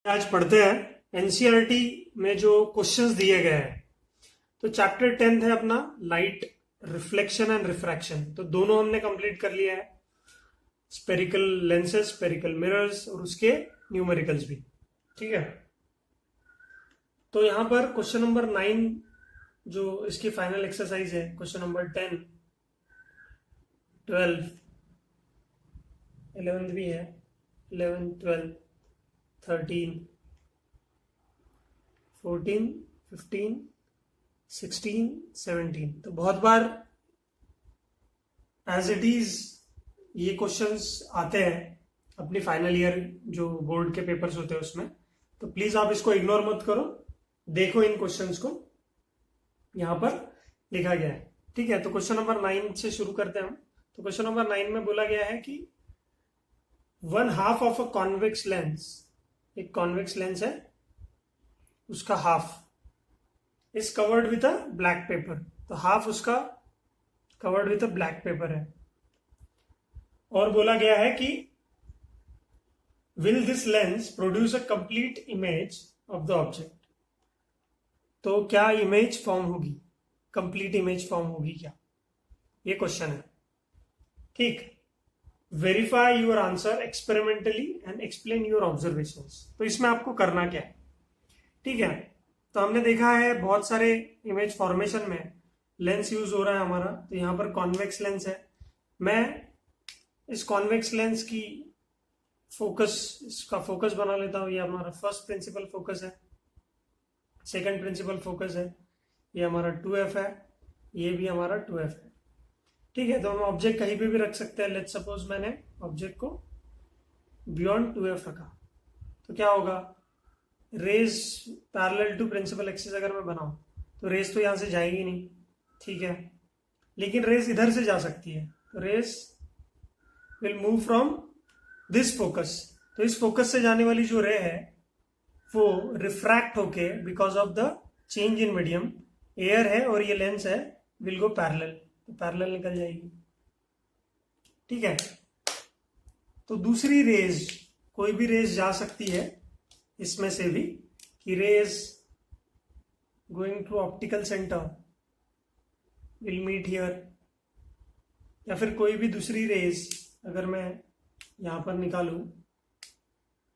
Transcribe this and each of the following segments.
आज पढ़ते हैं एनसीईआरटी में जो क्वेश्चंस दिए गए हैं। तो चैप्टर 10 है अपना लाइट रिफ्लेक्शन एंड रिफ्रैक्शन। तो दोनों हमने कंप्लीट कर लिया है, स्पेरिकल लेंसेज, स्पेरिकल मिरर्स और उसके न्यूमेरिकल्स भी। ठीक है, तो यहां पर क्वेश्चन नंबर 9 जो इसकी फाइनल एक्सरसाइज है, क्वेश्चन नंबर 10, 12, 11 भी है, 11, 12, 13, 14, 15, 16, 17। तो बहुत बार एज इट इज ये क्वेश्चंस आते हैं अपनी फाइनल ईयर जो बोर्ड के पेपर्स होते हैं उसमें। तो प्लीज आप इसको इग्नोर मत करो, देखो इन क्वेश्चंस को, यहां पर लिखा गया है। ठीक है, तो क्वेश्चन नंबर 9 से शुरू करते हैं हम। तो क्वेश्चन नंबर 9 में बोला गया है कि 1/2 ऑफ अ कॉन्वेक्स लेंस, एक कॉन्वेक्स लेंस है, उसका half is covered with a black pepper. तो हाफ उसका covered with a black pepper है, और बोला गया है कि will this lens produce a complete image of the object. तो क्या इमेज फॉर्म होगी, कंप्लीट इमेज फॉर्म होगी क्या, ये क्वेश्चन है। ठीक, verify your answer experimentally and explain your observations. तो इसमें आपको करना क्या है, ठीक है। तो हमने देखा है बहुत सारे इमेज फॉर्मेशन में लेंस यूज हो रहा है हमारा। तो यहां पर कॉन्वेक्स लेंस है, मैं इस कॉन्वेक्स लेंस की इसका फोकस बना लेता हूं। ये हमारा फर्स्ट प्रिंसिपल फोकस है, सेकंड प्रिंसिपल फोकस है, ये हमारा 2f है, ये भी हमारा 2f है। ठीक है, तो हम ऑब्जेक्ट कहीं पे भी रख सकते हैं। लेट्स सपोज मैंने ऑब्जेक्ट को बियॉन्ड 2f रखा, तो क्या होगा, rays parallel to principal axis अगर मैं बनाऊं तो रेज तो यहां से जाएगी नहीं, ठीक है, लेकिन रेज इधर से जा सकती है। तो rays will move from this focus. तो इस फोकस से जाने वाली जो रे है वो रिफ्रैक्ट होके, because of the change in medium, air है और ये लेंस है, विल गो पैरेलल, तो पैरेलल निकल जाएगी। ठीक है, तो दूसरी रेज, कोई भी रेज जा सकती है इसमें से भी, कि rays going to optical centre will meet here, या फिर कोई भी दूसरी रेज अगर मैं यहां पर निकालूं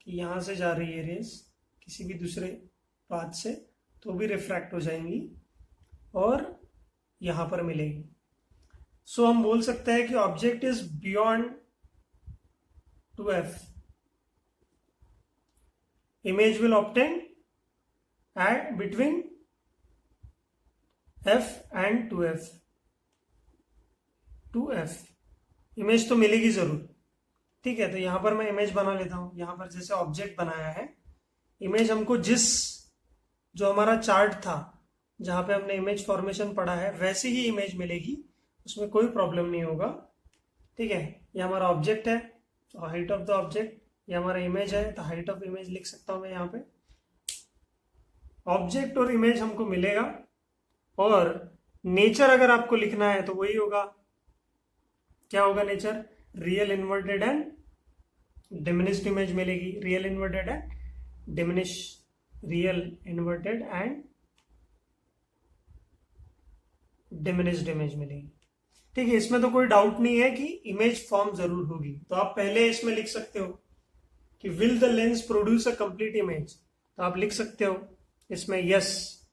कि यहां से जा रही है रेज किसी भी दूसरे पाथ से, तो भी रिफ्रैक्ट हो जाएंगी और यहां पर मिलेगी। सो हम बोल सकते हैं कि object is beyond 2f, image will obtain at between f and 2f, 2f image तो मिलेगी जरूर। ठीक है, तो यहां पर मैं इमेज बना लेता हूं। यहां पर जैसे ऑब्जेक्ट बनाया है, इमेज हमको जो हमारा चार्ट था जहां पे हमने इमेज फॉर्मेशन पढ़ा है वैसी ही इमेज मिलेगी, उसमें कोई प्रॉब्लम नहीं होगा। ठीक है, ये हमारा ऑब्जेक्ट है, तो हाइट ऑफ द ऑब्जेक्ट, ये हमारा इमेज है, तो हाइट ऑफ इमेज लिख सकता हूं मैं यहाँ पे। ऑब्जेक्ट और इमेज हमको मिलेगा, और नेचर अगर आपको लिखना है तो वही होगा, क्या होगा nature, real inverted and diminished image मिलेगी, real inverted and diminish, real inverted and diminished image मिलेगी। ठीक है, इसमें तो कोई डाउट नहीं है कि इमेज फॉर्म जरूर होगी। तो आप पहले इसमें लिख सकते हो कि will the lens produce a complete image, तो आप लिख सकते हो इसमें yes,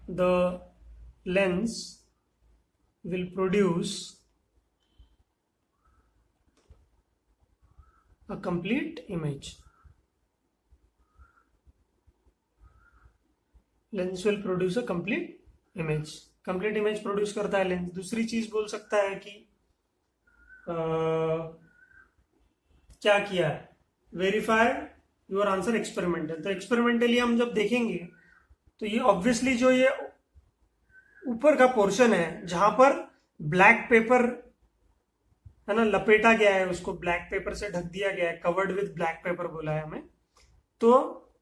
the lens will produce a complete image, lens will produce a complete image, complete image produce करता है लेंस। दूसरी चीज बोल सकता है कि क्या किया है, वेरीफाई योर आंसर एक्सपेरिमेंटल। तो एक्सपेरिमेंटली हम जब देखेंगे तो ये ऑब्वियसली जो ये ऊपर का पोर्शन है जहां पर ब्लैक पेपर है ना लपेटा गया है, उसको ब्लैक पेपर से ढक दिया गया है, कवर्ड विद ब्लैक पेपर बोला है हमें, तो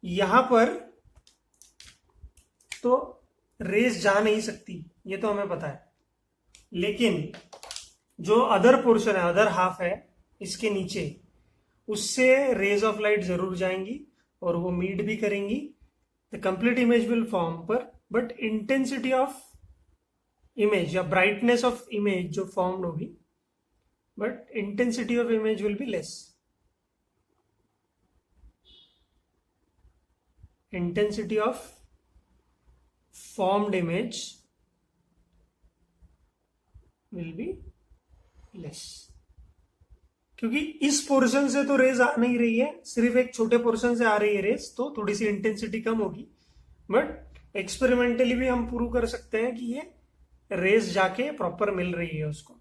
यहां पर तो रेस जा नहीं सकती, ये तो हमें पता है। लेकिन जो अदर पोर्शन है, अदर हाफ है इसके नीचे, उससे रेज ऑफ लाइट जरूर जाएंगी और वो मीट भी करेंगी, the complete image will form पर, बट इंटेंसिटी ऑफ इमेज या ब्राइटनेस ऑफ इमेज जो फॉर्म होगी, but intensity of image will be less. Intensity of formed image will be less. क्योंकि इस पोर्शन से तो रेज आ नहीं रही है, सिर्फ एक छोटे पोर्शन से आ रही है रेज, तो थोड़ी सी इंटेंसिटी कम होगी. बट एक्सपेरिमेंटली भी हम प्रूव कर सकते हैं कि ये रेज जाके प्रॉपर मिल रही है उसको.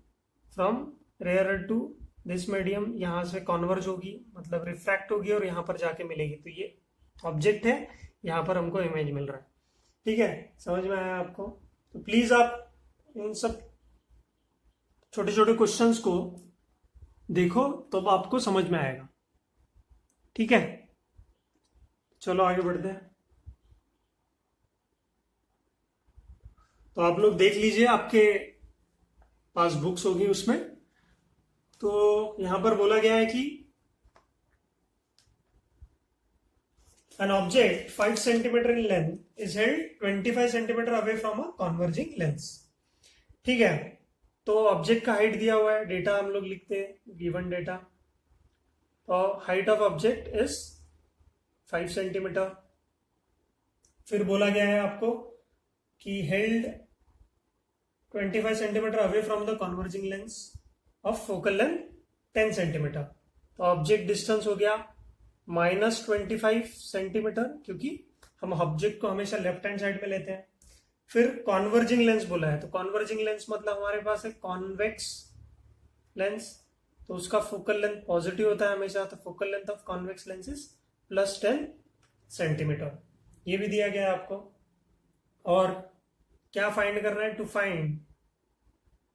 From rare to this medium, यहां से कॉन्वर्ज होगी, मतलब रिफ्रैक्ट होगी और यहां पर जाके मिलेगी. तो ये ऑब्जेक्ट है, यहां पर हमको इमेज मिल रहा है. ठीक है, समझ में आया आपको? तो प्लीज आप इन सब छोटे छोटे क्वेश्चंस को देखो, तो आपको समझ में आएगा. ठीक है, चलो आगे बढ़ते हैं. तो आप लोग देख लीजिए, आपके पास बुक्स होगी, उसमें तो यहां पर बोला गया है कि an object 5 centimeter in length is held 25 centimeter away from a converging lens. ठीक है, तो ऑब्जेक्ट का हाइट दिया हुआ है, डेटा हम लोग लिखते हैं, गिवन डेटा. तो height of object is 5 centimetre. फिर बोला गया है आपको कि held 25 centimetre away from the converging lens of focal length 10 centimetre. तो ऑब्जेक्ट डिस्टेंस हो गया -25 सेंटीमीटर, क्योंकि हम ऑब्जेक्ट को हमेशा लेफ्ट हैंड साइड में लेते हैं. फिर कॉन्वर्जिंग लेंस बोला है, तो कॉन्वर्जिंग लेंस मतलब हमारे पास है कॉन्वेक्स लेंस, तो उसका फोकल लेंथ पॉजिटिव होता है हमेशा. तो focal length of convex lens is +10 centimetre. ये भी दिया गया है आपको. और क्या फाइंड करना है? टू फाइंड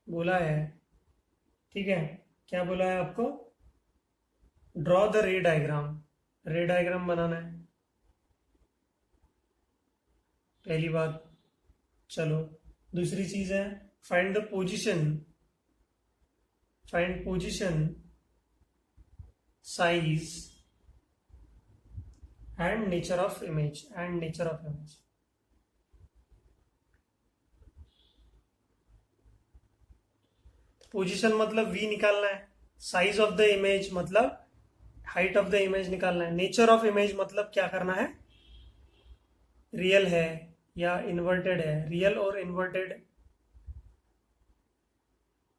बोला है. ठीक है, क्या बोला है आपको? Draw the ray diagram. Ray diagram बनाना है पहली बात. चलो, दूसरी चीज है find the position. Find position, size and nature of image. Position मतलब वी निकालना है, साइज ऑफ द इमेज मतलब हाइट ऑफ द इमेज निकालना है, नेचर ऑफ इमेज मतलब क्या करना है, रियल है या इन्वर्टेड है, रियल और इन्वर्टेड,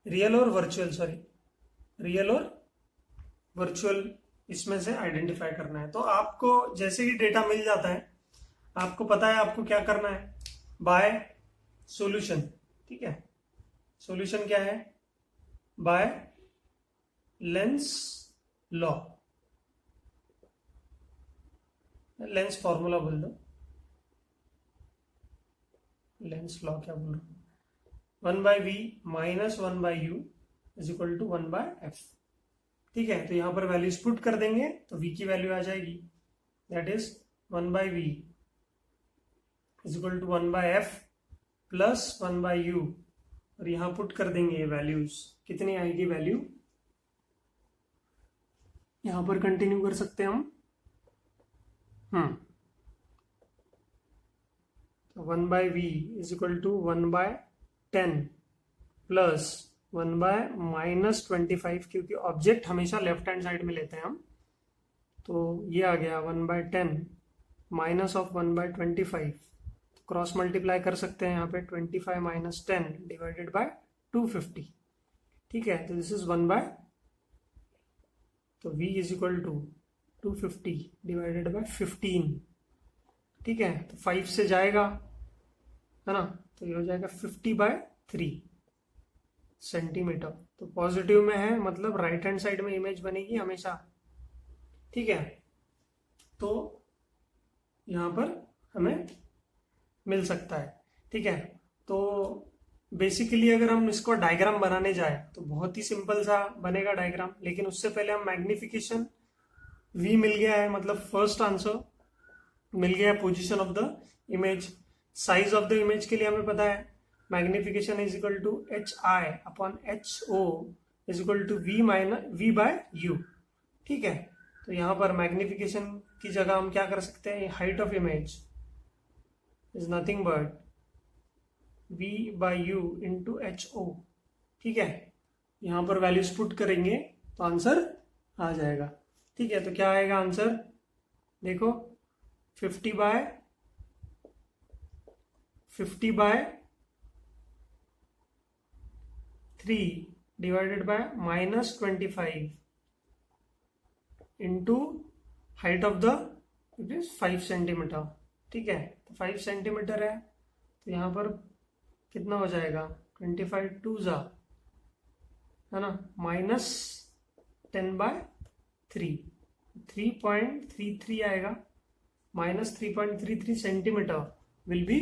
रियल और वर्चुअल इसमें से आइडेंटिफाई करना है. तो आपको जैसे ही डेटा मिल जाता है, आपको पता है आपको क्या करना है, बाय सॉल्यूशन. ठीक है, सॉल्यूशन क्या है? By Lenz law, lens formula बोल दो. लेंस लॉ क्या बोल रहा हूं? 1/v - 1/u is equal to 1/f. ठीक है, तो यहां पर वैल्यूज पुट कर देंगे तो v की वैल्यू आ जाएगी, that is 1/v is equal to 1/f plus 1/u. और यहां पुट कर देंगे वैल्यूज, कितनी आएगी वैल्यू? यहां पर कंटिन्यू कर सकते हैं हम. 1/v is equal to 1/10 plus 1/-25, क्योंकि ऑब्जेक्ट हमेशा लेफ्ट हैंड साइड में लेते हैं हम. तो ये आ गया 1/10 माइनस ऑफ 1/25. क्रॉस मल्टीप्लाई कर सकते हैं यहाँ पे, 25 - 10 डिवाइडेड बाय 250. ठीक है, तो दिस इज 1/, तो v is equal to 250 divided by 15. ठीक है, तो 5 से जाएगा, है ना, तो ये हो जाएगा 50/3 सेंटीमीटर. तो पॉजिटिव में है, मतलब राइट हैंड साइड में इमेज बनेगी हमेशा. ठीक है, तो यहां पर हमें मिल सकता है. ठीक है, तो बेसिकली अगर हम इसको डायग्राम बनाने जाए तो बहुत ही सिंपल सा बनेगा डायग्राम. लेकिन उससे पहले हम मैग्निफिकेशन v मिल गया है, मतलब फर्स्ट आंसर मिल गया है, position of the image. Size of the image के लिए हमें पता है magnification is equal to HI/HO is equal to V/U. ठीक है, तो यहाँ पर मैग्निफिकेशन की जगह हम क्या कर सकते हैं, height of image is nothing but V/U into HO। ठीक है, यहाँ पर वैल्यूज पुट करेंगे तो आंसर आ जाएगा। ठीक है, तो क्या आएगा आंसर, देखो 50/3 divided by -25 into height of the it is 5 centimetre. ठीक है, तो 5 सेंटीमीटर है, तो यहाँ पर कितना हो जाएगा, 25 2 जा, है ना, -10/3, 3.33 आएगा, -3.33 centimetre will be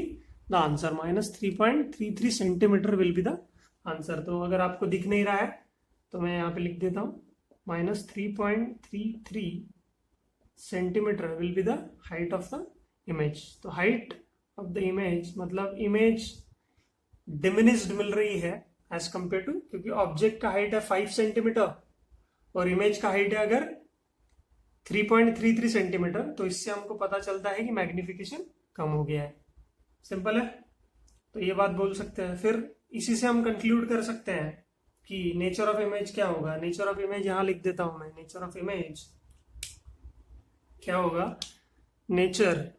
the answer, -3.33 centimetre will be the answer. तो अगर आपको दिख नहीं रहा है तो मैं यहाँ पे लिख देता हूँ, -3.33 centimetre will be the height of the image. तो हाइट ऑफ द इमेज मतलब इमेज डिमिनिश्ड मिल रही है एज कंपेयर टू, क्योंकि ऑब्जेक्ट का हाइट है 5 सेंटीमीटर और इमेज का हाइट है अगर 3.33 सेंटीमीटर, तो इससे हमको पता चलता है कि मैग्निफिकेशन कम हो गया है। सिंपल है, तो ये बात बोल सकते हैं। फिर इसी से हम कंक्लूड कर सकते हैं कि नेचर ऑफ इमेज क्या होगा। नेचर ऑफ इमेज यहां लिख देता हूं मैं, नेचर ऑफ इमेज क्या होगा, nature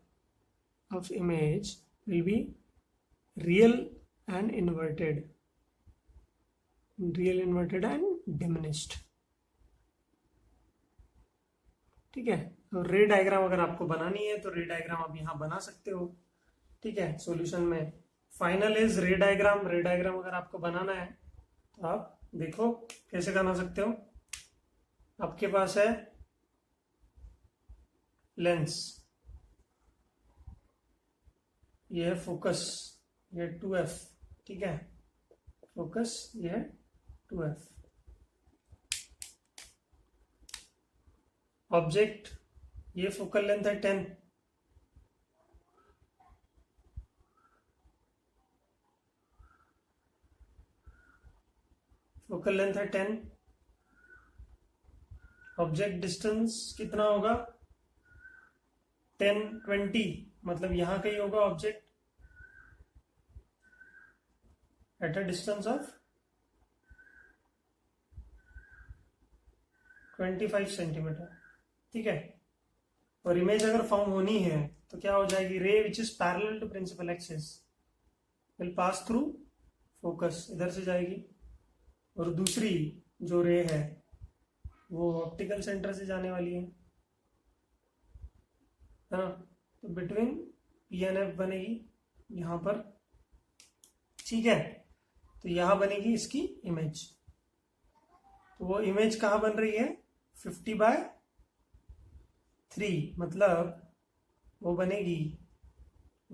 of image will be real and inverted, real inverted and diminished. ठीक है, तो रे डायग्राम अगर आपको बनानी है तो रे डायग्राम आप यहां बना सकते हो। ठीक है, सॉल्यूशन में फाइनल इज रे डायग्राम। रे डायग्राम अगर आपको बनाना है तो आप देखो कैसे बना सकते हो। आपके पास है लेंस, ये है फोकस, ये 2F। ठीक है, फोकस ये है 2F। ऑब्जेक्ट ये फोकल लेंथ है 10, फोकल लेंथ है 10। ऑब्जेक्ट डिस्टेंस कितना होगा, 10 20, मतलब यहां कहीं होगा object at a distance of 25 centimetre. ठीक है, और इमेज अगर फॉर्म होनी है तो क्या हो जाएगी, ray which is parallel to principal axis will pass through focus, इधर से जाएगी, और दूसरी जो रे है वो ऑप्टिकल सेंटर से जाने वाली है ना। तो बिटवीन P एंड F बनेगी यहां पर। ठीक है, तो यहां बनेगी इसकी इमेज। तो वो इमेज कहां बन रही है, 50/3, मतलब वो बनेगी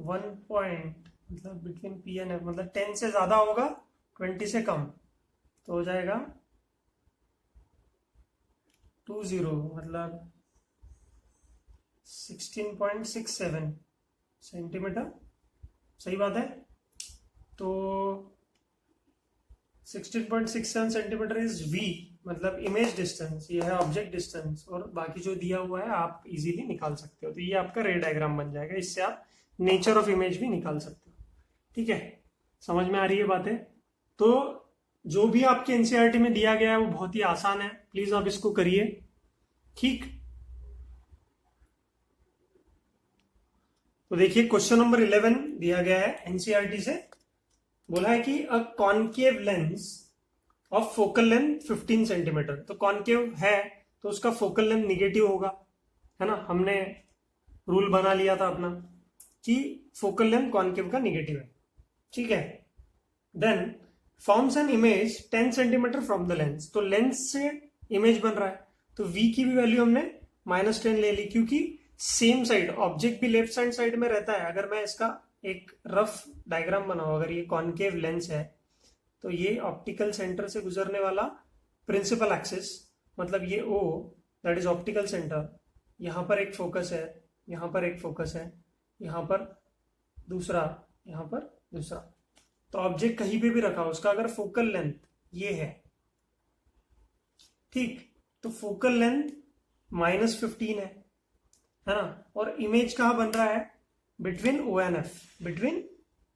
1 पॉइंट, मतलब बिटवीन P एंड F, मतलब 10 से ज्यादा होगा 20 से कम, तो हो जाएगा 20, मतलब 16.67 सेंटीमीटर। सही बात है, तो 16.67 सेंटीमीटर इज V, मतलब इमेज डिस्टेंस, ये है ऑब्जेक्ट डिस्टेंस, और बाकी जो दिया हुआ है आप इजीली निकाल सकते हो। तो ये आपका रे डायग्राम बन जाएगा, इससे आप नेचर ऑफ इमेज भी निकाल सकते हो। ठीक है, समझ में आ रही है बातें। तो जो भी आपके एनसीईआरटी में दिया गया है वो बहुत ही आसान है, प्लीज आप इसको करिए। ठीक, तो देखिए क्वेश्चन नंबर 11 दिया गया है एनसीईआरटी से। बोला है कि a concave lens of focal length 15 centimetre. तो कॉनकेव है तो उसका फोकल लेंथ निगेटिव होगा, है ना। हमने रूल बना लिया था अपना कि फोकल लेंथ कॉनकेव का निगेटिव है। ठीक है, then forms an image 10 centimetre from the lens. तो लेंस से इमेज बन रहा है, तो V की भी वैल्यू हमने -10 ले ली, क्योंकि सेम साइड ऑब्जेक्ट भी लेफ्ट हैंड साइड में रहता है। अगर मैं इसका एक रफ डायग्राम बनाऊं, अगर ये कॉनकेव लेंस है तो ये ऑप्टिकल सेंटर से गुजरने वाला प्रिंसिपल एक्सिस, मतलब ये O that is optical centre, यहां पर एक फोकस है, यहां पर एक फोकस है, यहां पर दूसरा, यहां पर दूसरा। तो ऑब्जेक्ट कहीं पे भी रखा उसका अगर फोकल लेंथ ये है, ठीक, तो फोकल लेंथ -15 है ना। और इमेज कहाँ बन रहा है, between O and F, between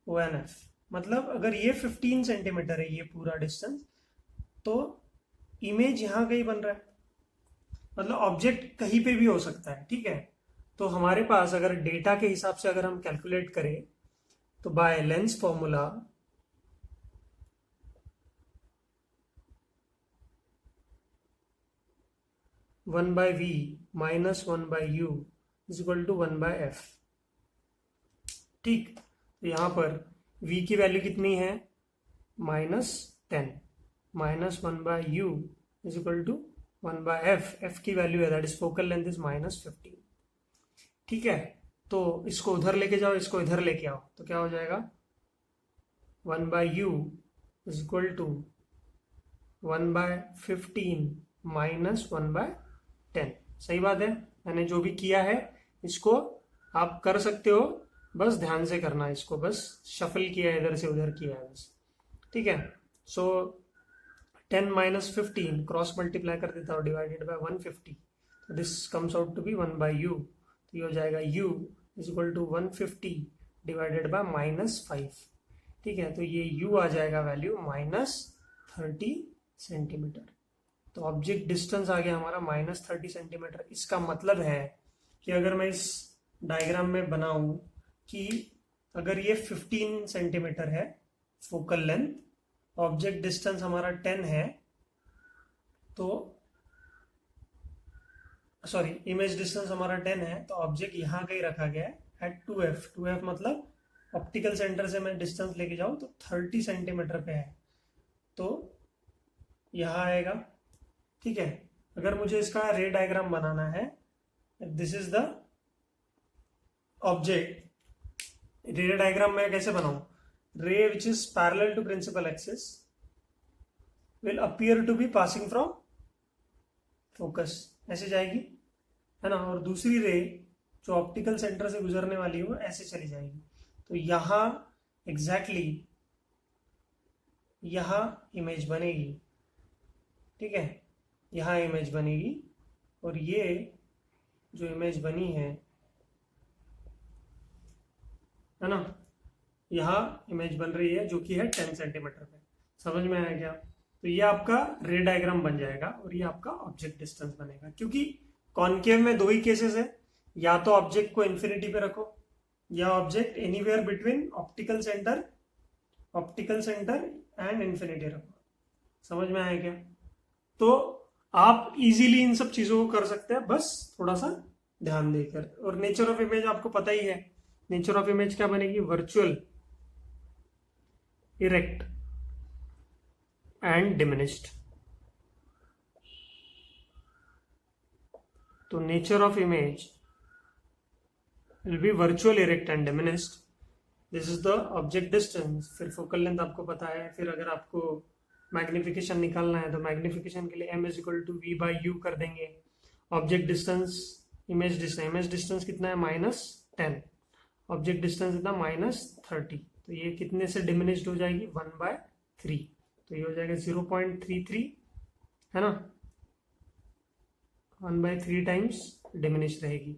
O and F. मतलब अगर ये 15 सेंटीमीटर है ये पूरा डिस्टेंस, तो इमेज यहां कहीं बन रहा है, मतलब ऑब्जेक्ट कहीं पे भी हो सकता है, ठीक है। तो हमारे पास अगर डेटा के हिसाब से अगर हम कैलकुलेट करें तो by lens formula one by V minus one by U is equal to one by F. ठीक, तो यहां पर v की वैल्यू कितनी है, -10, minus one by U is equal to one by F. F की वैल्यू है that is focal length is -15। ठीक है, तो इसको उधर लेके जाओ, इसको इधर लेके आओ, तो क्या हो जाएगा, 1/u is equal to 1/15 minus 1/10। सही बात है, मैंने जो भी किया है इसको आप कर सकते हो, बस ध्यान से करना है, इसको बस शफल किया है, इधर से उधर किया है बस। ठीक है, सो 10 माइनस 15 क्रॉस मल्टीप्लाई कर देता हूँ, डिवाइडेड बाय 150, तो this comes out to be 1/u। तो ये हो जाएगा u is equal to 150 divided by -5। ठीक है, तो ये u आ जाएगा वैल्यू -30 सेंटीमीटर। तो ऑब्जेक्ट डिस्टेंस आ गया हमारा -30 सेंटीमीटर। इसका मतलब है कि अगर मैं इस डायग्राम में बनाऊं कि अगर ये 15 सेंटीमीटर है फोकल लेंथ, ऑब्जेक्ट डिस्टेंस हमारा 10 है, तो सॉरी इमेज डिस्टेंस हमारा 10 है, तो ऑब्जेक्ट यहाँ कहीं रखा गया है एट 2f। 2f मतलब ऑप्टिकल सेंटर से मैं डिस्टेंस लेके जाऊं तो 30 सेंटीमीटर पे है, तो यहाँ आएगा। ठीक है, अगर मुझे इसका रे डायग्राम बनाना है, this is the object, ray diagram मैं कैसे बनाऊं, ray which is parallel to principal axis will appear to be passing from focus, ऐसे जाएगी, है ना। और दूसरी रे जो ऑप्टिकल सेंटर से गुजरने वाली है वो ऐसे चली जाएगी। तो यहां एग्जैक्टली यहां इमेज बनेगी। ठीक है, यहां इमेज बनेगी, और ये जो इमेज बनी है ना, यहां इमेज बन रही है जो कि है 10 सेंटीमीटर पे। समझ में आया क्या? तो ये आपका रे डायग्राम बन जाएगा और ये आपका ऑब्जेक्ट डिस्टेंस बनेगा। क्योंकि कॉन्केव में दो ही केसेस है, या तो ऑब्जेक्ट को इन्फिनिटी पे रखो, या object anywhere between optical centre and infinity रखो। समझ में आया क्या? तो आप इजीली इन सब चीजों को कर सकते हैं, बस थोड़ा सा ध्यान देकर। और नेचर ऑफ इमेज आपको पता ही है, नेचर ऑफ इमेज क्या बनेगी, वर्चुअल, इरेक्ट एंड डिमिनिश्ड। तो nature of image will be virtual, erect and diminished. This is the object distance. फिर फोकल लेंथ आपको पता है। फिर अगर आपको मैग्निफिकेशन निकालना है तो मैग्निफिकेशन के लिए m is equal to V by U कर देंगे। ऑब्जेक्ट डिस्टेंस, इमेज डिस्टेंस कितना है, -10, ऑब्जेक्ट डिस्टेंस कितना, -30, तो ये कितने से डिमिनिश्ड हो जाएगी, 1/3, तो ये हो जाएगा 0.33, है ना, 1/3 टाइम्स डिमिनिश रहेगी।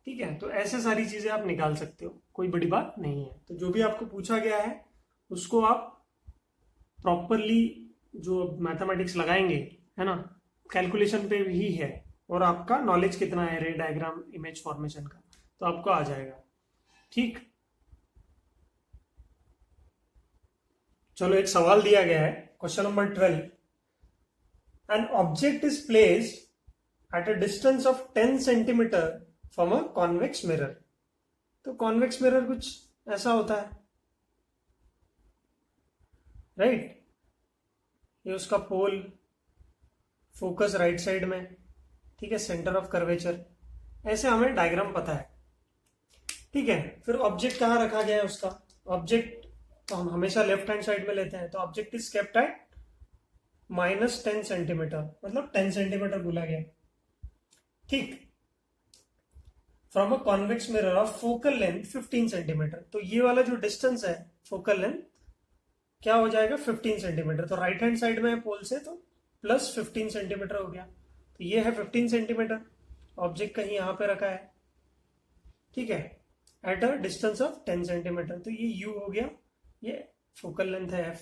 ठीक है, तो ऐसे सारी चीजें आप निकाल सकते हो, कोई बड़ी बात नहीं है। तो जो भी आपको पूछा गया है उसको आप प्रॉपरली जो मैथमेटिक्स लगाएंगे, है ना, कैलकुलेशन पे ही है, और आपका नॉलेज कितना है रे डायग्राम इमेज फॉर्मेशन का, तो आपको आ जाएगा। ठीक, चलो एक सवाल दिया गया है, question number 12, an object is placed at a distance of 10 centimetre from a convex mirror. तो कॉन्वेक्स मिरर कुछ ऐसा होता है, राइट, ये उसका पोल, फोकस राइट साइड में, ठीक है, सेंटर ऑफ कर्वेचर, ऐसे हमें डायग्राम पता है। ठीक है, फिर ऑब्जेक्ट कहाँ रखा गया है उसका, ऑब्जेक्ट तो हम हमेशा लेफ्ट हैंड साइड में लेते हैं, तो object is kept at -10 centimetre, मतलब 10 सेंटीमीटर बोला गया। ठीक, from a convex mirror of focal length 15 centimetre, तो ये वाला जो डिस्टेंस है फोकल लेंथ क्या हो जाएगा, 15 सेंटीमीटर। तो राइट हैंड साइड में है पोल से, तो +15 सेंटीमीटर हो गया, तो ये है 15 सेंटीमीटर। ऑब्जेक्ट कहीं यहाँ पे रखा है, ठीक है, at a distance of 10 centimetre, तो ये u हो गया, ये फोकल लेंथ है f,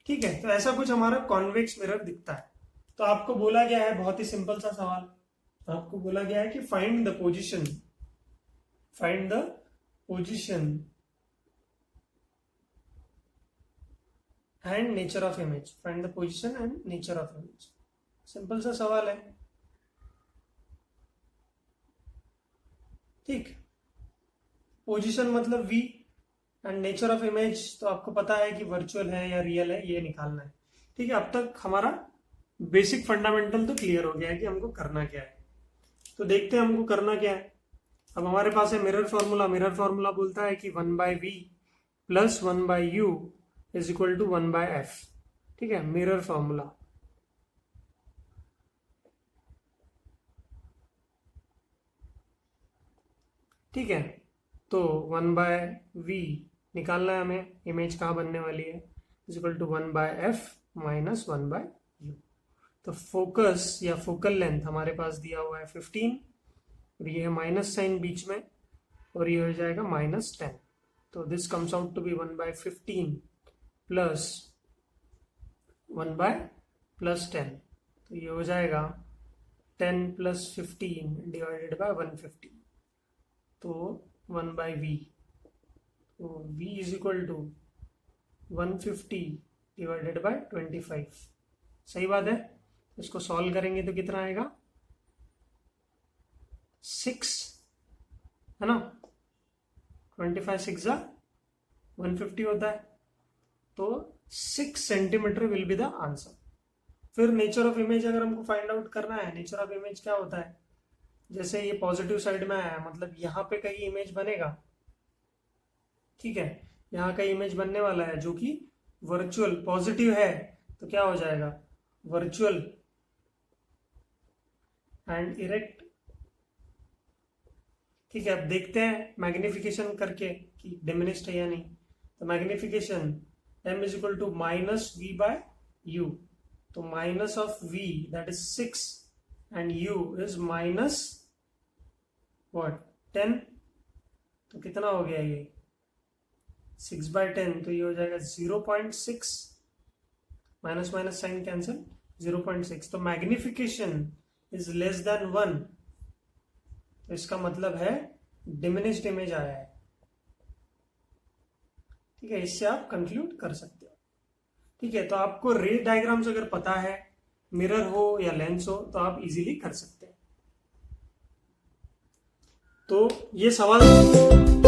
ठीक है। तो ऐसा कुछ हमारा कॉन्वेक्स मिरर दिखता है। तो आपको बोला गया है, बहुत ही सिंपल सा सवाल, आपको बोला गया है कि find the position and nature of image, find the position and nature of image. Simple सा सवाल है, ठीक। पोजीशन मतलब v and nature of image तो आपको पता है कि वर्चुअल है या रियल है, ये निकालना है, ठीक है। अब तक हमारा बेसिक फंडामेंटल तो क्लियर हो गया है कि हमको करना क्या है। तो देखते हैं हमको करना क्या है। अब हमारे पास है मिरर फॉर्मूला बोलता है कि 1/v plus 1/u is equal to 1/f, ठीक है, मिरर फॉर्मूला। ठीक है, तो 1/v निकालना है हमें, इमेज कहाँ बनने वाली है, is equal to 1/f minus 1/u। तो फोकस या फोकल लेंथ हमारे पास दिया हुआ है 15, और ये है माइनस साइन बीच में, और ये हो जाएगा -10। तो this comes out to be 1/15 plus 1/10। तो ये हो जाएगा 10 प्लस 15 डिवाइडेड बाय 150, तो 1/v, तो v is equal to 150 divided by 25। सही बात है। इसको सॉल्व करेंगे तो कितना आएगा, 6, है ना, 25 6 150 होता है, तो 6 centimetre will be the answer. फिर नेचर ऑफ इमेज अगर हमको फाइंड आउट करना है, नेचर ऑफ इमेज क्या होता है, जैसे ये पॉजिटिव साइड में आया, मतलब यहाँ पे कहीं इमेज बनेगा, ठीक है, यहाँ कहीं इमेज बनने वाला है जो कि वर्चुअल पॉजिटिव है, तो क्या हो जाएगा, वर्चुअल एंड इरेक्ट। ठीक है, अब देखते हैं मैग्निफिकेशन करके कि डिमिनिश्ड है या नहीं। तो magnification m is equal to -v/u, तो minus of v that is 6 and u is minus what 10, तो कितना हो गया ये 6/10, तो ये हो जाएगा 0.6, माइनस माइनस साइन कैंसिल, 0.6। तो मैग्निफिकेशन इज लेस देन 1, तो इसका मतलब है डिमिनिश्ड इमेज आया है। ठीक है, इससे आप कंक्लूड कर सकते हो। ठीक है, तो आपको रे डायग्राम्स अगर पता है, मिरर हो या लेंस हो, तो आप इजीली कर सकते हैं। तो ये सवाल